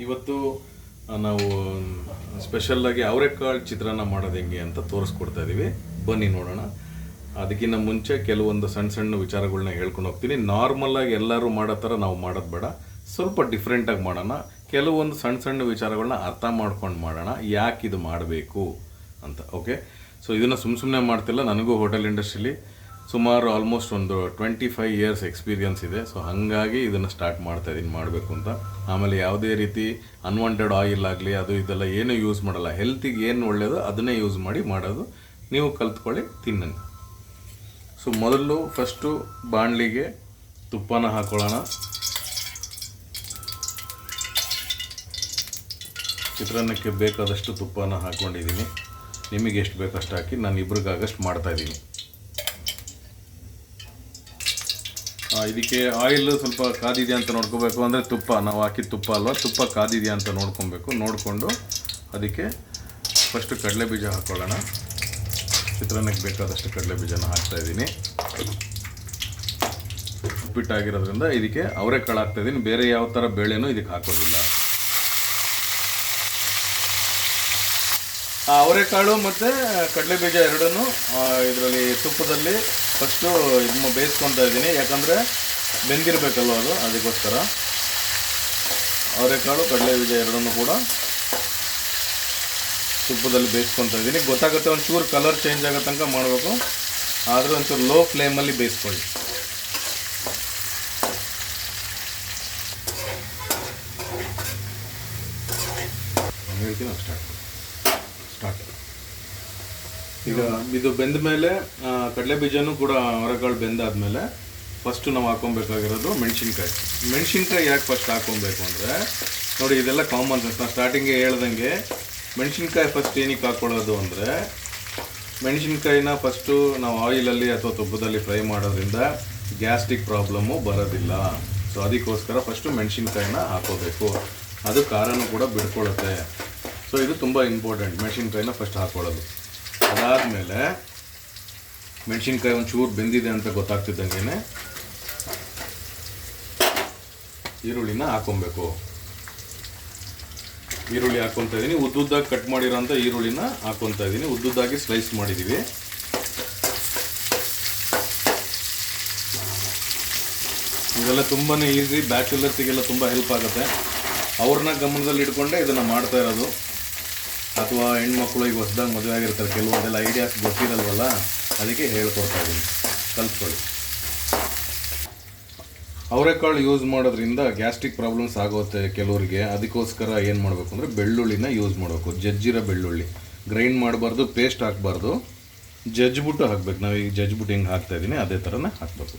ಇವತ್ತು ನಾವು ಸ್ಪೆಷಲ್ಲಾಗಿ ಅವರೆಕಾಳು ಚಿತ್ರಾನ್ನ ಮಾಡೋದು ಹೆಂಗೆ ಅಂತ ತೋರಿಸ್ಕೊಡ್ತಾ ಇದ್ದೀವಿ. ಬನ್ನಿ ನೋಡೋಣ. ಅದಕ್ಕಿಂತ ಮುಂಚೆ ಕೆಲವೊಂದು ಸಣ್ಣ ಸಣ್ಣ ವಿಚಾರಗಳನ್ನ ಹೇಳ್ಕೊಂಡು ಹೋಗ್ತೀನಿ. ನಾರ್ಮಲಾಗಿ ಎಲ್ಲರೂ ಮಾಡೋ ಥರ ನಾವು ಮಾಡೋದು ಬೇಡ, ಸ್ವಲ್ಪ ಡಿಫ್ರೆಂಟಾಗಿ ಮಾಡೋಣ. ಕೆಲವೊಂದು ಸಣ್ಣ ಸಣ್ಣ ವಿಚಾರಗಳನ್ನ ಅರ್ಥ ಮಾಡ್ಕೊಂಡು ಮಾಡೋಣ, ಯಾಕೆ ಇದು ಮಾಡಬೇಕು ಅಂತ. ಓಕೆ, ಸೊ ಇದನ್ನು ಸುಮ್ಮನೆ ಮಾಡ್ತಿಲ್ಲ. ನನಗೂ ಹೋಟೆಲ್ ಇಂಡಸ್ಟ್ರೀಲಿ ಸುಮಾರು ಆಲ್ಮೋಸ್ಟ್ ಒಂದು 25 ಇಯರ್ಸ್ ಎಕ್ಸ್ಪೀರಿಯನ್ಸ್ ಇದೆ. ಸೊ ಹಾಗಾಗಿ ಇದನ್ನು ಸ್ಟಾರ್ಟ್ ಮಾಡ್ತಾ ಇದ್ದೀನಿ ಮಾಡಬೇಕು ಅಂತ. ಆಮೇಲೆ ಯಾವುದೇ ರೀತಿ ಅನ್ವಾಂಟೆಡ್ ಆಯಿಲ್ ಆಗಲಿ ಅದು ಇದೆಲ್ಲ ಏನೂ ಯೂಸ್ ಮಾಡಲ್ಲ. ಹೆಲ್ತಿಗೆ ಏನು ಒಳ್ಳೆಯದು ಅದನ್ನೇ ಯೂಸ್ ಮಾಡಿ ಮಾಡೋದು. ನೀವು ಕಲ್ತ್ಕೊಳ್ಳಿ, ತಿನ್ನಿ. ಸೊ ಮೊದಲು ಫಸ್ಟು ಬಾಣಲಿಗೆ ತುಪ್ಪನ ಹಾಕೊಳ್ಳೋಣ. ಚಿತ್ರಾನ್ನಕ್ಕೆ ಬೇಕಾದಷ್ಟು ತುಪ್ಪನ ಹಾಕ್ಕೊಂಡಿದ್ದೀನಿ. ನಿಮಗೆ ಎಷ್ಟು ಬೇಕಷ್ಟು ಹಾಕಿ, ನಾನು ಇಬ್ರಿಗಾಗಷ್ಟು ಮಾಡ್ತಾಯಿದ್ದೀನಿ. ಇದಕ್ಕೆ ಆಯಿಲ್ ಸ್ವಲ್ಪ ಕಾದಿದೆಯಾ ಅಂತ ನೋಡ್ಕೋಬೇಕು. ಅಂದರೆ ತುಪ್ಪ ನಾವು ಹಾಕಿದ ತುಪ್ಪ ಅಲ್ವಾ, ತುಪ್ಪ ಕಾದಿದೆಯಾ ಅಂತ ನೋಡ್ಕೊಬೇಕು. ನೋಡಿಕೊಂಡು ಅದಕ್ಕೆ ಫಸ್ಟು ಕಡಲೆ ಬೀಜ ಹಾಕ್ಕೊಳ್ಳೋಣ. ಚಿತ್ರಾನ್ನಕ್ಕೆ ಬೇಕಾದಷ್ಟು ಕಡಲೆ ಬೀಜನ ಹಾಕ್ತಾಯಿದ್ದೀನಿ. ಉಪ್ಪಿಟ್ಟಾಗಿರೋದ್ರಿಂದ ಇದಕ್ಕೆ ಅವರೆಕಾಳು ಹಾಕ್ತಾಯಿದ್ದೀನಿ. ಬೇರೆ ಯಾವ ಥರ ಬೇಳೆನೂ ಇದಕ್ಕೆ ಹಾಕೋದಿಲ್ಲ. ಅವರೆಕಾಳು ಮತ್ತು ಕಡಲೆ ಬೀಜ ಎರಡೂ ಇದರಲ್ಲಿ ತುಪ್ಪದಲ್ಲಿ ಫಸ್ಟು ಇದು ಬೇಯಿಸ್ಕೊತಾ ಇದ್ದೀನಿ. ಯಾಕಂದರೆ ಬೆಂದಿರಬೇಕಲ್ವ ಅದು, ಅದಕ್ಕೋಸ್ಕರ ಅವರೆಕಾಳು ಕಡಲೆ ಬೀಜ ಎರಡನ್ನೂ ಕೂಡ ತುಪ್ಪದಲ್ಲಿ ಬೇಯಿಸ್ಕೊತಾ ಇದ್ದೀನಿ. ಗೊತ್ತಾಗುತ್ತೆ, ಒಂಚೂರು ಕಲರ್ ಚೇಂಜ್ ಆಗೋ ತನಕ ಮಾಡಬೇಕು. ಆದರೆ ಒಂಚೂರು ಲೋ ಫ್ಲೇಮಲ್ಲಿ ಬೇಯಿಸ್ಕೊಳ್ಳಿ. ಹೇಳ್ತೀನಿ ಸ್ಟಾರ್ಟ್. ಈಗ ಇದು ಬೆಂದ ಮೇಲೆ ಕಡಲೆ ಬೀಜನೂ ಕೂಡ ಅವರೆಕಾಳು ಬೆಂದಾದ್ಮೇಲೆ ಫಸ್ಟು ನಾವು ಹಾಕೊಬೇಕಾಗಿರೋದು ಮೆಣಸಿನ್ಕಾಯಿ ಯಾಕೆ ಫಸ್ಟ್ ಹಾಕೊಬೇಕು ಅಂದರೆ, ನೋಡಿ ಇದೆಲ್ಲ ಕಾಮನ್ ಸೆನ್ಸ್. ನಾನು ಸ್ಟಾರ್ಟಿಂಗ್ಗೆ ಹೇಳ್ದಂಗೆ ಮೆಣಸಿನ್ಕಾಯಿ ಫಸ್ಟ್ ಏನಕ್ಕೆ ಹಾಕ್ಕೊಳ್ಳೋದು ಅಂದರೆ, ಮೆಣಸಿನ್ಕಾಯಿನ ಫಸ್ಟು ನಾವು ಆಯಿಲಲ್ಲಿ ಅಥವಾ ತುಪ್ಪದಲ್ಲಿ ಫ್ರೈ ಮಾಡೋದ್ರಿಂದ ಗ್ಯಾಸ್ಟ್ರಿಕ್ ಪ್ರಾಬ್ಲಮ್ಮು ಬರೋದಿಲ್ಲ. ಸೊ ಅದಕ್ಕೋಸ್ಕರ ಫಸ್ಟು ಮೆಣಸಿನ್ಕಾಯಿನ ಹಾಕೋಬೇಕು. ಅದು ಖಾರನೂ ಕೂಡ ಬಿಡ್ಕೊಳ್ಳುತ್ತೆ. ಸೊ ಇದು ತುಂಬ ಇಂಪಾರ್ಟೆಂಟ್, ಮೆಣಸಿನ್ಕಾಯಿನ ಫಸ್ಟ್ ಹಾಕ್ಕೊಳ್ಳೋದು. ಅದಾದಮೇಲೆ ಮೆಣಸಿನ್ಕಾಯಿ ಒಂಚೂರು ಬೆಂದಿದೆ ಅಂತ ಗೊತ್ತಾಗ್ತಿದ್ದಂಗೆ ಈರುಳ್ಳಿನ ಹಾಕೊಬೇಕು. ಈರುಳ್ಳಿ ಹಾಕ್ಕೊತಾ ಇದ್ದೀನಿ. ಉದ್ದುದ್ದಾಗಿ ಕಟ್ ಮಾಡಿರೋಂಥ ಈರುಳ್ಳಿನ ಹಾಕ್ಕೊತಾ ಇದ್ದೀನಿ. ಉದ್ದುದ್ದಾಗಿ ಸ್ಲೈಸ್ ಮಾಡಿದ್ದೀವಿ. ಇದೆಲ್ಲ ತುಂಬಾ ಈಸಿ, ಬ್ಯಾಚುಲರ್ಸಿಗೆಲ್ಲ ತುಂಬ ಹೆಲ್ಪ್ ಆಗುತ್ತೆ. ಅವ್ರನ್ನ ಗಮನದಲ್ಲಿ ಇಟ್ಕೊಂಡೆ ಇದನ್ನು ಮಾಡ್ತಾ ಇರೋದು. ಅಥವಾ ಹೆಣ್ಮಕ್ಳು ಈಗ ಹೊಸದಾಗಿ ಮದುವೆ ಆಗಿರ್ತಾರೆ, ಕೆಲವೊಂದೆಲ್ಲ ಐಡಿಯಾಸ್ ಗೊತ್ತಿರಲ್ವಲ್ಲ, ಅದಕ್ಕೆ ಹೇಳ್ಕೊಡ್ತಾ ಇದ್ದೀನಿ, ಕಲ್ತ್ಕೊಳ್ಳಿ. ಅವರೆಕಾಳು ಯೂಸ್ ಮಾಡೋದ್ರಿಂದ ಗ್ಯಾಸ್ಟ್ರಿಕ್ ಪ್ರಾಬ್ಲಮ್ಸ್ ಆಗುತ್ತೆ ಕೆಲವರಿಗೆ. ಅದಕ್ಕೋಸ್ಕರ ಏನು ಮಾಡಬೇಕು ಅಂದರೆ ಬೆಳ್ಳುಳ್ಳಿನ ಯೂಸ್ ಮಾಡಬೇಕು. ಜಜ್ಜಿರೋ ಬೆಳ್ಳುಳ್ಳಿ, ಗ್ರೈಂಡ್ ಮಾಡಬಾರ್ದು, ಪೇಸ್ಟ್ ಹಾಕಬಾರ್ದು, ಜಜ್ಜಿಬಿಟ್ಟು ಹಾಕ್ಬೇಕು. ನಾವು ಈಗ ಜಜ್ಜಿಬಿಟ್ಟು ಹಿಂಗೆ ಹಾಕ್ತಾಯಿದ್ದೀನಿ, ಅದೇ ಥರನೇ ಹಾಕಬೇಕು.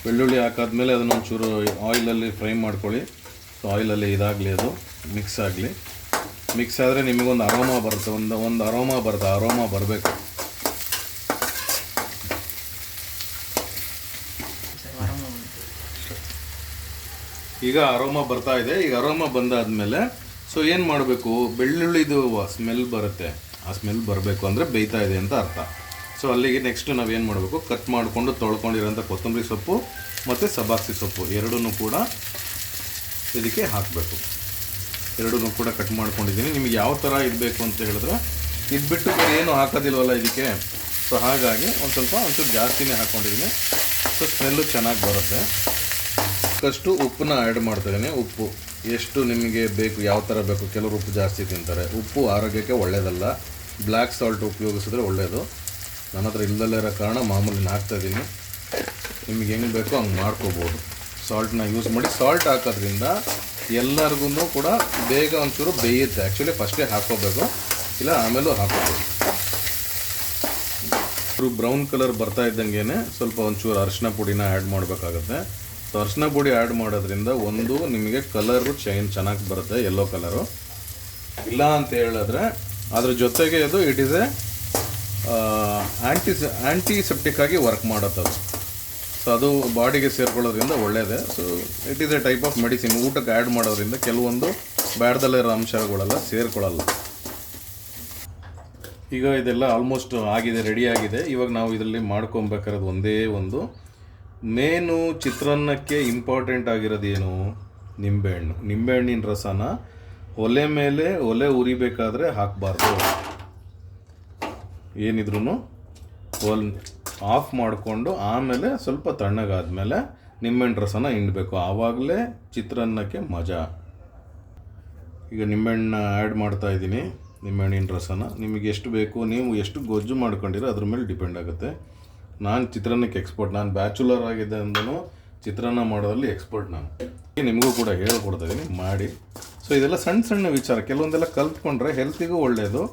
ಬೆಳ್ಳುಳ್ಳಿ ಹಾಕಾದ್ಮೇಲೆ ಅದನ್ನೊಂಚೂರು ಆಯಿಲಲ್ಲಿ ಫ್ರೈ ಮಾಡ್ಕೊಳ್ಳಿ. ಸೊ ಆಯಿಲಲ್ಲಿ ಇದಾಗಲಿ, ಅದು ಮಿಕ್ಸ್ ಆಗಲಿ. ಮಿಕ್ಸ್ ಆದರೆ ನಿಮಗೊಂದು ಅರೋಮಾ ಬರುತ್ತೆ, ಒಂದು ಅರೋಮಾ ಬರುತ್ತೆ. ಅರೋಮಾ ಬರಬೇಕು. ಈಗ ಅರೋಮಾ ಬರ್ತಾ ಇದೆ. ಈಗ ಅರೋಮಾ ಬಂದಾದಮೇಲೆ ಸೊ ಏನು ಮಾಡಬೇಕು, ಬೆಳ್ಳುಳ್ಳಿದು ಸ್ಮೆಲ್ ಬರುತ್ತೆ. ಆ ಸ್ಮೆಲ್ ಬರಬೇಕು ಅಂದರೆ ಬೇಯ್ತಾ ಇದೆ ಅಂತ ಅರ್ಥ. ಸೊ ಅಲ್ಲಿಗೆ ನೆಕ್ಸ್ಟ್ ನಾವೇನು ಮಾಡಬೇಕು, ಕಟ್ ಮಾಡಿಕೊಂಡು ತೊಳ್ಕೊಂಡಿರೋಂಥ ಕೊತ್ತಂಬರಿ ಸೊಪ್ಪು ಮತ್ತು ಸಬ್ಬಾಕ್ಸಿ ಸೊಪ್ಪು ಎರಡೂ ಕೂಡ ಇದಕ್ಕೆ ಹಾಕಬೇಕು. ಎರಡೂ ಕೂಡ ಕಟ್ ಮಾಡ್ಕೊಂಡಿದ್ದೀನಿ. ನಿಮಗೆ ಯಾವ ಥರ ಇರಬೇಕು ಅಂತ ಹೇಳಿದ್ರೆ, ಇದ್ಬಿಟ್ಟು ಏನು ಹಾಕೋದಿಲ್ವಲ್ಲ ಇದಕ್ಕೆ. ಸೊ ಹಾಗಾಗಿ ಒಂಚೂರು ಜಾಸ್ತಿನೇ ಹಾಕ್ಕೊಂಡಿದ್ದೀನಿ. ಸೊ ಸ್ಮೆಲ್ಲು ಚೆನ್ನಾಗಿ ಬರುತ್ತೆ. ಫಸ್ಟು ಉಪ್ಪನ್ನ ಆ್ಯಡ್ ಮಾಡ್ತಾಯಿದ್ದೀನಿ. ಉಪ್ಪು ಎಷ್ಟು ನಿಮಗೆ ಬೇಕು, ಯಾವ ಥರ ಬೇಕು. ಕೆಲವರು ಉಪ್ಪು ಜಾಸ್ತಿ ತಿಂತಾರೆ. ಉಪ್ಪು ಆರೋಗ್ಯಕ್ಕೆ ಒಳ್ಳೆಯದಲ್ಲ. ಬ್ಲ್ಯಾಕ್ ಸಾಲ್ಟ್ ಉಪಯೋಗಿಸಿದ್ರೆ ಒಳ್ಳೆಯದು. ನನ್ನ ಹತ್ರ ಇಲ್ಲದಲ್ಲೇ ಇರೋ ಕಾರಣ ಮಾಮೂಲಿ ಹಾಕ್ತಾಯಿದ್ದೀನಿ. ನಿಮಗೆ ಹೆಂಗೆ ಬೇಕೋ ಹಂಗೆ ಮಾಡ್ಕೋಬೋದು. ಸಾಲ್ಟನ್ನ ಯೂಸ್ ಮಾಡಿ. ಸಾಲ್ಟ್ ಹಾಕೋದ್ರಿಂದ ಎಲ್ಲರಿಗೂ ಕೂಡ ಬೇಗ ಒಂಚೂರು ಬೇಯುತ್ತೆ. ಆ್ಯಕ್ಚುಲಿ ಫಸ್ಟೇ ಹಾಕ್ಕೋಬೇಕು, ಇಲ್ಲ ಆಮೇಲೂ ಹಾಕೋಬೇಕು. ಬ್ರೌನ್ ಕಲರ್ ಬರ್ತಾ ಇದ್ದಂಗೆ ಸ್ವಲ್ಪ ಒಂಚೂರು ಅರಿಶಿನ ಪುಡಿನ ಆ್ಯಡ್ ಮಾಡಬೇಕಾಗುತ್ತೆ. ಸೊ ಅರಿಶಿನ ಪುಡಿ ಆ್ಯಡ್ ಮಾಡೋದ್ರಿಂದ ಒಂದು ನಿಮಗೆ ಕಲರು ಚೆನ್ನಾಗಿ ಬರುತ್ತೆ, ಯೆಲ್ಲೋ ಕಲರು. ಇಲ್ಲ ಅಂತ ಹೇಳಿದ್ರೆ ಅದ್ರ ಜೊತೆಗೆ ಅದು ಇಟ್ ಈಸ್ ಎ ಆ್ಯಂಟಿಸೆಪ್ಟಿಕ್ ಆಗಿ ವರ್ಕ್ ಮಾಡುತ್ತೆ ಅದು. ಸೊ ಅದು ಬಾಡಿಗೆ ಸೇರ್ಕೊಳ್ಳೋದ್ರಿಂದ ಒಳ್ಳೆಯದೇ. So it is A type of medicine. ಊಟಕ್ಕೆ ಆ್ಯಡ್ ಮಾಡೋದ್ರಿಂದ ಕೆಲವೊಂದು ಬ್ಯಾಡ್ದಲ್ಲಿರೋ ಅಂಶಗಳೆಲ್ಲ ಸೇರ್ಕೊಳ್ಳಲ್ಲ. ಈಗ ಇದೆಲ್ಲ ಆಲ್ಮೋಸ್ಟ್ ಆಗಿದೆ, ರೆಡಿ ಆಗಿದೆ. ಇವಾಗ ನಾವು ಇದರಲ್ಲಿ ಮಾಡ್ಕೊಬೇಕಾರೋದು ಒಂದೇ ಒಂದು ಮೇನು. ಚಿತ್ರಾನ್ನಕ್ಕೆ ಇಂಪಾರ್ಟೆಂಟ್ ಆಗಿರೋದು ಏನು, ನಿಂಬೆಹಣ್ಣಿನ ರಸನ ಒಲೆ ಮೇಲೆ ಒಲೆ ಉರಿಬೇಕಾದ್ರೆ ಹಾಕಬಾರ್ದು. ಏನಿದ್ರೂ ಆಫ್ ಮಾಡಿಕೊಂಡು ಆಮೇಲೆ ಸ್ವಲ್ಪ ತಣ್ಣಗಾದ್ಮೇಲೆ ನಿಂಬೆಹಣ್ಣು ರಸನ ಹಿಂಡಬೇಕು. ಆವಾಗಲೇ ಚಿತ್ರಾನ್ನಕ್ಕೆ ಮಜಾ. ಈಗ ನಿಂಬೆಹಣ್ಣು ಆ್ಯಡ್ ಮಾಡ್ತಾ ಇದ್ದೀನಿ, ನಿಂಬೆಹಣ್ಣಿನ ರಸನ. ನಿಮಗೆ ಎಷ್ಟು ಬೇಕು, ನೀವು ಎಷ್ಟು ಗೊಜ್ಜು ಮಾಡ್ಕೊಂಡಿರೋ ಅದ್ರ ಮೇಲೆ ಡಿಪೆಂಡ್ ಆಗುತ್ತೆ. ನಾನು ಚಿತ್ರಾನ್ನಕ್ಕೆ ಎಕ್ಸ್ಪರ್ಟ್. ನಾನು ಬ್ಯಾಚುಲರ್ ಆಗಿದೆ ಅಂದೂ ಚಿತ್ರಾನ್ನ ಮಾಡೋದ್ರಲ್ಲಿ ಎಕ್ಸ್ಪರ್ಟ್ ನಾನು. ನಿಮಗೂ ಕೂಡ ಹೇಳ್ಕೊಡ್ತಾ ಇದ್ದೀನಿ, ಮಾಡಿ. ಸೊ ಇದೆಲ್ಲ ಸಣ್ಣ ಸಣ್ಣ ವಿಚಾರ, ಕೆಲವೊಂದೆಲ್ಲ ಕಲ್ತ್ಕೊಂಡ್ರೆ ಹೆಲ್ತಿಗೂ ಒಳ್ಳೆಯದು.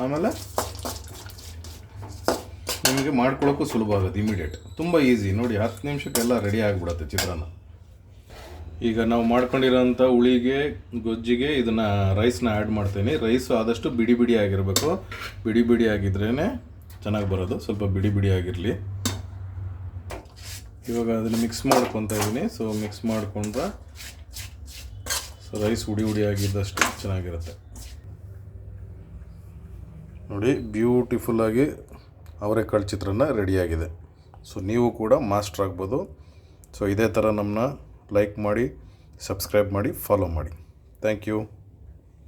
ಆಮೇಲೆ ನಿಮಗೆ ಮಾಡ್ಕೊಳ್ಳೋಕ್ಕೂ ಸುಲಭ ಆಗುತ್ತೆ. ಇಮಿಡಿಯೇಟ್, ತುಂಬ ಈಸಿ. ನೋಡಿ 10 ನಿಮಿಷಕ್ಕೆಲ್ಲ ರೆಡಿ ಆಗಿಬಿಡುತ್ತೆ ಚಿತ್ರಾನ್ನ. ಈಗ ನಾವು ಮಾಡ್ಕೊಂಡಿರೋಂಥ ಹುಳಿಗೆ, ಗೊಜ್ಜಿಗೆ ಇದನ್ನು ರೈಸ್ನ ಆ್ಯಡ್ ಮಾಡ್ತೀನಿ. ರೈಸು ಆದಷ್ಟು ಬಿಡಿ ಬಿಡಿ ಆಗಿರಬೇಕು. ಬಿಡಿ ಬಿಡಿ ಆಗಿದ್ರೇ ಚೆನ್ನಾಗಿ ಬರೋದು. ಸ್ವಲ್ಪ ಬಿಡಿ ಬಿಡಿ ಆಗಿರಲಿ. ಇವಾಗ ಅದನ್ನು ಮಿಕ್ಸ್ ಮಾಡ್ಕೊತಾ ಇದ್ದೀನಿ. ಸೊ ಮಿಕ್ಸ್ ಮಾಡಿಕೊಂಡ್ರೆ ರೈಸ್ ಹುಡಿ ಆಗಿದ್ದಷ್ಟು ಚೆನ್ನಾಗಿರುತ್ತೆ. ನೋಡಿ, ಬ್ಯೂಟಿಫುಲ್ಲಾಗಿ ಅವರೆಕಾಳು ಚಿತ್ರಾನ್ನ ರೆಡಿಯಾಗಿದೆ. ಸೊ ನೀವು ಕೂಡ ಮಾಸ್ಟರ್ ಆಗ್ಬೋದು. ಸೊ ಇದೇ ಥರ ನಮ್ಮನ್ನ ಲೈಕ್ ಮಾಡಿ, ಸಬ್ಸ್ಕ್ರೈಬ್ ಮಾಡಿ, ಫಾಲೋ ಮಾಡಿ. Thank you.